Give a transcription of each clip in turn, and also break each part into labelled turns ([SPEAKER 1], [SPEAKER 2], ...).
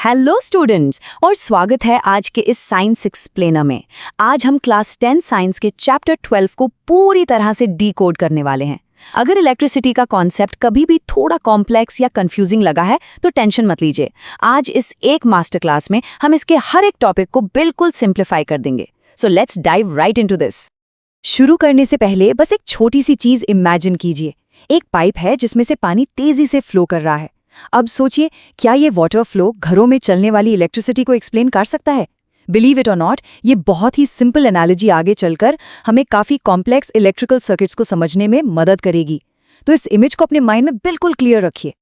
[SPEAKER 1] Hello students और स्वागत है आज के इस साइंस एक्सप्लेनर में। आज हम क्लास 10 साइंस के चैप्टर 12 को पूरी तरह से डीकोड करने वाले हैं। अगर इलेक्ट्रिसिटी का कॉन्सेप्ट कभी भी थोड़ा कॉम्प्लेक्स या कंफ्यूजिंग लगा है तो टेंशन मत लीजिए। आज इस एक मास्टर क्लास में हम इसके हर एक टॉपिक को बिल्कुल सिंप्लीफाई कर देंगे। So let's dive right into this. शुरू करने से पहले बस एक छोटी सी चीज इमेजिन कीजिए। एक पाइप है जिसमें से पानी तेजी से फ्लो कर रहा है। अब सोचिए, क्या ये वाटर फ्लो घरों में चलने वाली इलेक्ट्रिसिटी को एक्सप्लेन कर सकता है? बिलीव इट और नॉट, ये बहुत ही सिंपल एनालॉजी आगे चलकर हमें काफी कॉम्प्लेक्स इलेक्ट्रिकल सर्किट्स को समझने में मदद करेगी। तो इस इमेज को अपने माइंड में बिल्कुल क्लियर रखिए।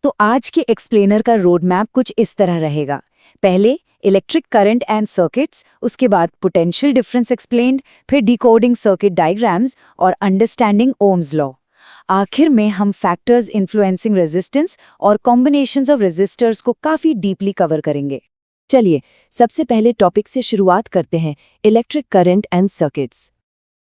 [SPEAKER 1] तो आज के एक्सप्लेनर का रोड मैप कुछ इस तरह रहेगा। पहले इलेक्ट्रिक करंट एंड सर्किट्स, उसके बाद पोटेंशियल डिफरेंस एक्सप्लेन्ड, फिर डिकोडिंग सर्किट डायग्राम्स और अंडरस्टैंडिंग ओम्स लॉ। आखिर में हम फैक्टर्स इन्फ्लुएंसिंग रेजिस्टेंस और कॉम्बिनेशंस ऑफ रेजिस्टर्स को काफी डीपली कवर करेंगे। चलिए सबसे पहले टॉपिक से शुरुआत करते हैं, इलेक्ट्रिक करंट एंड सर्किट्स।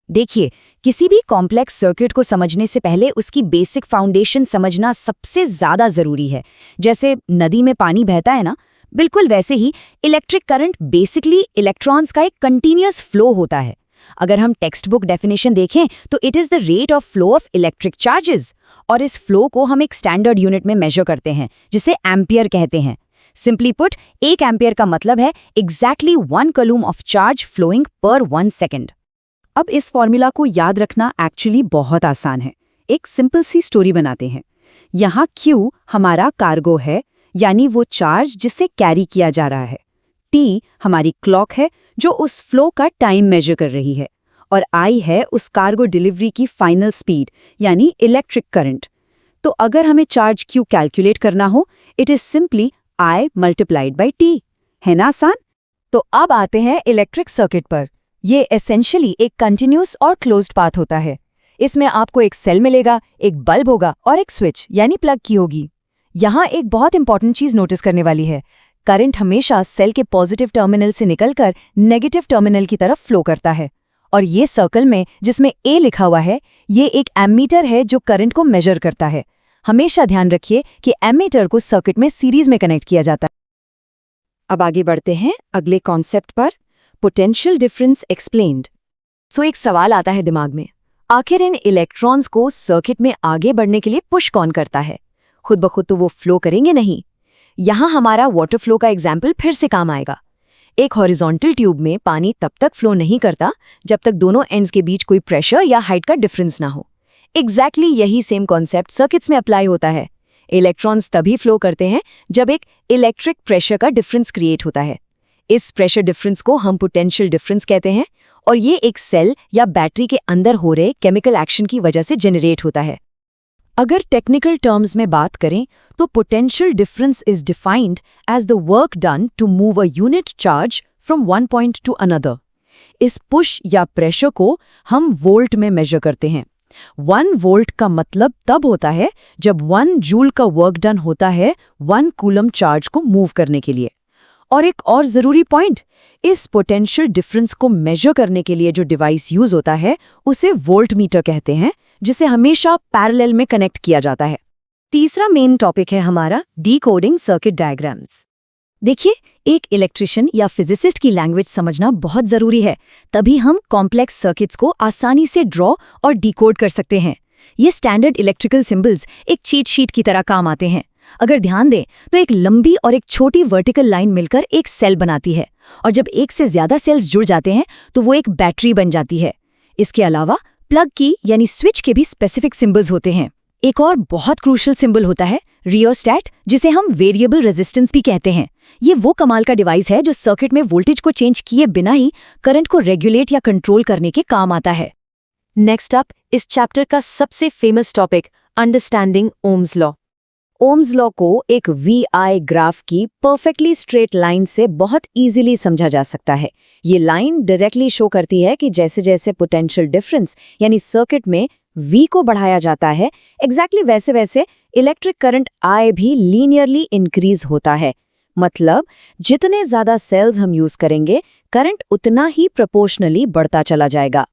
[SPEAKER 1] देखिए, किसी भी कॉम्प्लेक्स सर्किट को समझने से पहले उसकी बेसिक फाउंडेशन समझना सबसे ज्यादा जरूरी है। जैसे नदी में पानी बहता है ना, बिल्कुल वैसे ही इलेक्ट्रिक करंट बेसिकली इलेक्ट्रॉन्स का एक कंटिन्यूअस फ्लो होता है। अगर हम टेक्स्ट बुक डेफिनेशन देखें तो it is the rate of flow of electric charges, और इस फ्लो को हम एक स्टैंडर्ड यूनिट में मेजर करते हैं जिसे एम्पियर कहते हैं। सिंपली पुट, एक एम्पियर का मतलब है exactly 1 coulomb of charge flowing per 1 second. अब इस फॉर्मूला को याद रखना एक्चुअली बहुत आसान है। एक सिंपल सी स्टोरी बनाते हैं। यहाँ Q हमारा कार्गो है, यानी वो चार्ज जिसे कैरी किया जा रहा है। T हमारी क्लॉक है जो उस फ्लो का टाइम मेजर कर रही है, और I है उस कार्गो डिलीवरी की फाइनल स्पीड, यानी इलेक्ट्रिक करंट। तो अगर हमें चार्ज Q कैलकुलेट करना हो, it is simply I multiplied by T। है ना आसान? तो अब आते हैं इलेक्ट्रिक सर्किट पर। ये एसेंशियली एक कंटिन्यूस और क्लोज्ड पाथ होता है। इसमें आपको एक सेल मिलेगा, एक बल्ब होगा और एक स्विच यानी प्लग की होगी। यहाँ एक बहुत इंपॉर्टेंट चीज नोटिस करने वाली है। करंट हमेशा सेल के पॉजिटिव टर्मिनल से निकलकर नेगेटिव टर्मिनल की तरफ फ्लो करता है, और ये सर्कल में जिसमें A लिखा हुआ है, ये एक एमीटर है जो करंट को मेजर करता है। हमेशा ध्यान रखिए कि एमीटर को सर्किट में सीरीज में कनेक्ट किया जाता है। अब आगे बढ़ते हैं अगले कॉन्सेप्ट पर, पोटेंशियल डिफरेंस एक्सप्लेन्ड। सो एक सवाल आता है दिमाग में, आखिर इन इलेक्ट्रॉन्स को सर्किट में आगे बढ़ने के लिए पुश कौन करता है? खुद ब खुद तो वो फ्लो करेंगे नहीं। यहाँ हमारा वाटर फ्लो का एग्जाम्पल फिर से काम आएगा। एक हॉरिजॉन्टल ट्यूब में पानी तब तक फ्लो नहीं करता जब तक दोनों एंड्स के बीच कोई प्रेशर या हाइट का डिफरेंस ना हो। एग्जैक्टली यही सेम कॉन्सेप्ट सर्किट्स में अप्लाई होता है। इलेक्ट्रॉन्स तभी फ्लो करते हैं जब एक इलेक्ट्रिक प्रेशर का डिफरेंस क्रिएट होता है। इस प्रेशर डिफरेंस को हम पोटेंशियल डिफरेंस कहते हैं, और ये एक सेल या बैटरी के अंदर हो रहे केमिकल एक्शन की वजह से जनरेट होता है। अगर टेक्निकल टर्म्स में बात करें तो potential difference is defined as the work done to move a unit charge from one point to another. इस पुश या प्रेशर को हम वोल्ट में मेजर करते हैं। 1 वोल्ट का मतलब तब होता है जब 1 जूल का वर्क डन होता है 1 कूलम चार्ज को मूव करने के लिए। और एक और जरूरी पॉइंट, इस पोटेंशियल डिफरेंस को मेजर करने के लिए जो डिवाइस यूज होता है उसे वोल्ट मीटर कहते हैं, जिसे हमेशा पैरेलल में कनेक्ट किया जाता है। तीसरा मेन टॉपिक है हमारा डिकोडिंग सर्किट डायग्राम्स। देखिए, एक इलेक्ट्रिशियन या फिजिसिस्ट की लैंग्वेज समझना बहुत जरूरी है, तभी हम कॉम्प्लेक्स सर्किट्स को आसानी से ड्रॉ और डिकोड कर सकते हैं। ये स्टैंडर्ड इलेक्ट्रिकल सिंबल्स एक चीट शीट की तरह काम आते हैं। अगर ध्यान दें तो एक लंबी और एक छोटी वर्टिकल लाइन मिलकर एक सेल बनाती है, और जब एक से ज्यादा सेल्स जुड़ जाते हैं तो वो एक बैटरी बन जाती है। इसके अलावा प्लग की यानी स्विच के भी स्पेसिफिक सिंबल्स होते हैं। एक और बहुत क्रूशियल सिंबल होता है रियोस्टैट, जिसे हम वेरिएबल रेजिस्टेंस भी कहते हैं। ये वो कमाल का डिवाइस है जो सर्किट में वोल्टेज को चेंज किए बिना ही करंट को रेगुलेट या कंट्रोल करने के काम आता है। नेक्स्ट अप, इस चैप्टर का सबसे famous topic, understanding Ohm's law. Ohm's law को एक VI ग्राफ की परफेक्टली स्ट्रेट लाइन से बहुत इजीली समझा जा सकता है। ये लाइन डायरेक्टली शो करती है कि जैसे जैसे पोटेंशियल डिफरेंस यानी सर्किट में V को बढ़ाया जाता है, एग्जैक्टली वैसे वैसे इलेक्ट्रिक करंट I भी लीनियरली इंक्रीज होता है। मतलब जितने ज्यादा सेल्स हम यूज करेंगे, करंट उतना ही प्रोपोर्शनली बढ़ता चला जाएगा।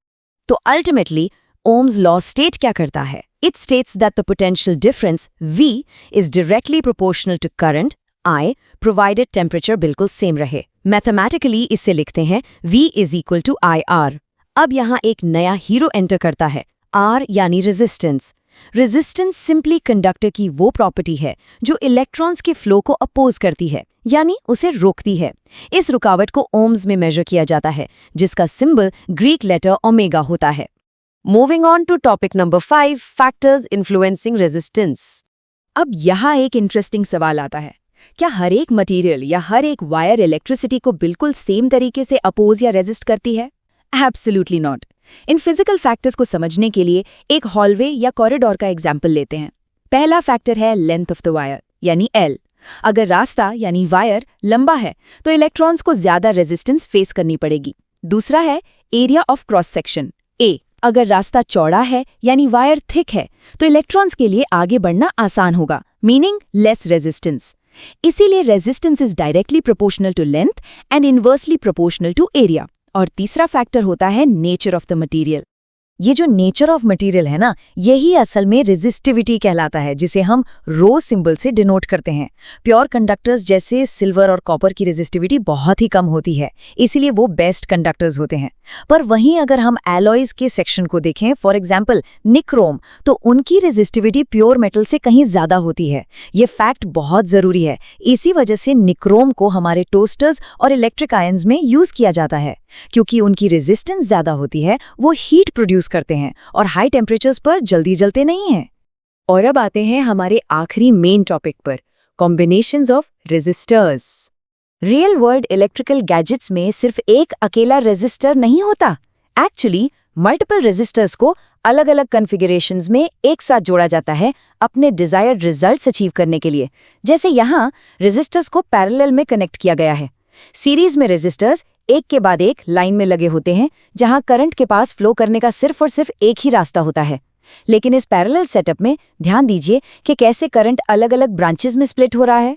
[SPEAKER 1] तो अल्टीमेटली ओम्स लॉ स्टेट क्या करता है? It states that the potential difference V is directly proportional to current I provided temperature बिल्कुल सेम रहे। मैथमेटिकली इसे लिखते हैं V = IR। अब यहाँ एक नया हीरो एंटर करता है, R यानी रेजिस्टेंस। रेजिस्टेंस सिंपली कंडक्टर की वो प्रॉपर्टी है जो इलेक्ट्रॉन्स के फ्लो को अपोज करती है, यानी उसे रोकती है। इस रुकावट को ओम्स में मेजर किया जाता है, जिसका सिंबल ग्रीक लेटर ओमेगा होता है। Moving on to topic number 5, factors influencing resistance. अब यहाँ एक इंटरेस्टिंग सवाल आता है, क्या हर एक मटेरियल या हर एक वायर इलेक्ट्रिसिटी को बिल्कुल सेम तरीके से अपोज या रेजिस्ट करती है? Absolutely not. In physical factors को समझने के लिए एक हॉलवे या कॉरिडोर का एग्जाम्पल लेते हैं। पहला फैक्टर है लेंथ ऑफ द वायर, यानी L। अगर रास्ता यानी वायर लंबा है तो इलेक्ट्रॉन्स को ज्यादा रेजिस्टेंस फेस करनी पड़ेगी। दूसरा है area of cross section, A। अगर रास्ता चौड़ा है यानी वायर थिक है तो इलेक्ट्रॉन्स के लिए आगे बढ़ना आसान होगा, मीनिंग लेस रेजिस्टेंस। इसीलिए resistance is directly proportional to length and inversely proportional to area. और तीसरा फैक्टर होता है नेचर ऑफ द मटेरियल। ये जो नेचर ऑफ मटेरियल है ना, यही असल में रेजिस्टिविटी कहलाता है, जिसे हम रो सिंबल से डिनोट करते हैं। प्योर कंडक्टर्स जैसे सिल्वर और कॉपर की रेजिस्टिविटी बहुत ही कम होती है, इसीलिए वो बेस्ट कंडक्टर्स होते हैं। पर वहीं अगर हम एलॉयज के सेक्शन को देखें, फॉर एग्जाम्पल निक्रोम, तो उनकी रेजिस्टिविटी प्योर मेटल से कहीं ज्यादा होती है। ये फैक्ट बहुत जरूरी है। इसी वजह से निक्रोम को हमारे टोस्टर्स और इलेक्ट्रिक आयंस में यूज किया जाता है, क्योंकि उनकी रेजिस्टेंस ज्यादा होती है, वो हीट प्रोड्यूस करते हैं और हाई टेम्परेचर्स पर जल्दी जलते नहीं हैं। और अब आते हैं हमारे आखिरी मेन टॉपिक पर, combinations of resistors. Real world electrical gadgets में सिर्फ एक अकेला रेजिस्टर नहीं होता। एक्चुअली मल्टीपल रेजिस्टर्स को अलग अलग कॉन्फ़िगरेशंस में एक साथ जोड़ा जाता है अपने डिजायर्ड रिजल्ट्स अचीव करने के लिए। जैसे यहाँ रेजिस्टर्स को पैरेलल में कनेक्ट किया गया है। सीरीज में रेजिस्टर्स एक के बाद एक लाइन में लगे होते हैं, जहां करंट के पास फ्लो करने का सिर्फ और सिर्फ एक ही रास्ता होता है। लेकिन इस पैरेलल सेटअप में ध्यान दीजिए कि कैसे करंट अलग अलग ब्रांचेस में स्प्लिट हो रहा है।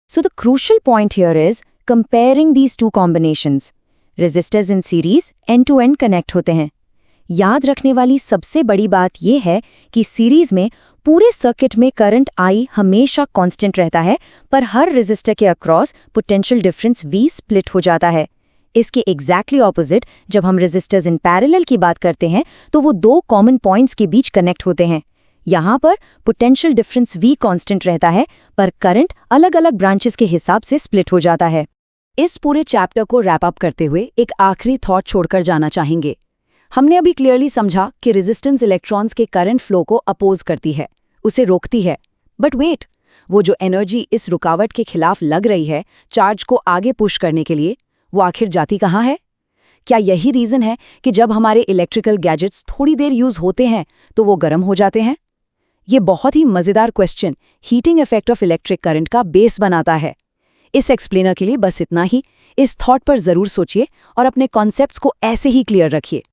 [SPEAKER 1] So the crucial point here is comparing these two combinations. Resistors in series end to end connect होते हैं। याद रखने वाली सबसे बड़ी बात यह है कि सीरीज में पूरे सर्किट में करंट I हमेशा कांस्टेंट रहता है, पर हर रेजिस्टर के across potential difference V split हो जाता है। इसके एग्जैक्टली ऑपोजिट जब हम रेजिस्टर्स इन पैरेलल की बात करते हैं तो वो दो कॉमन पॉइंट्स के बीच कनेक्ट होते हैं। यहाँ पर पोटेंशियल डिफरेंस V कांस्टेंट रहता है, पर करंट अलग अलग ब्रांचेस के हिसाब से स्प्लिट हो जाता है। इस पूरे चैप्टर को रैप अप करते हुए एक आखिरी थॉट छोड़कर जाना चाहेंगे। हमने अभी क्लियरली समझा कि रेजिस्टेंस इलेक्ट्रॉन्स के करंट फ्लो को अपोज करती है, उसे रोकती है। बट वेट, वो जो एनर्जी इस रुकावट के खिलाफ लग रही है चार्ज को आगे पुश करने के लिए, वो आखिर जाती कहाँ है? क्या यही रीजन है कि जब हमारे इलेक्ट्रिकल गैजेट्स थोड़ी देर यूज होते हैं तो वो गर्म हो जाते हैं? ये बहुत ही मजेदार question heating effect of electric current का बेस बनाता है। इस एक्सप्लेनर के लिए बस इतना ही। इस थॉट पर जरूर सोचिए और अपने कॉन्सेप्ट्स को ऐसे ही क्लियर रखिए।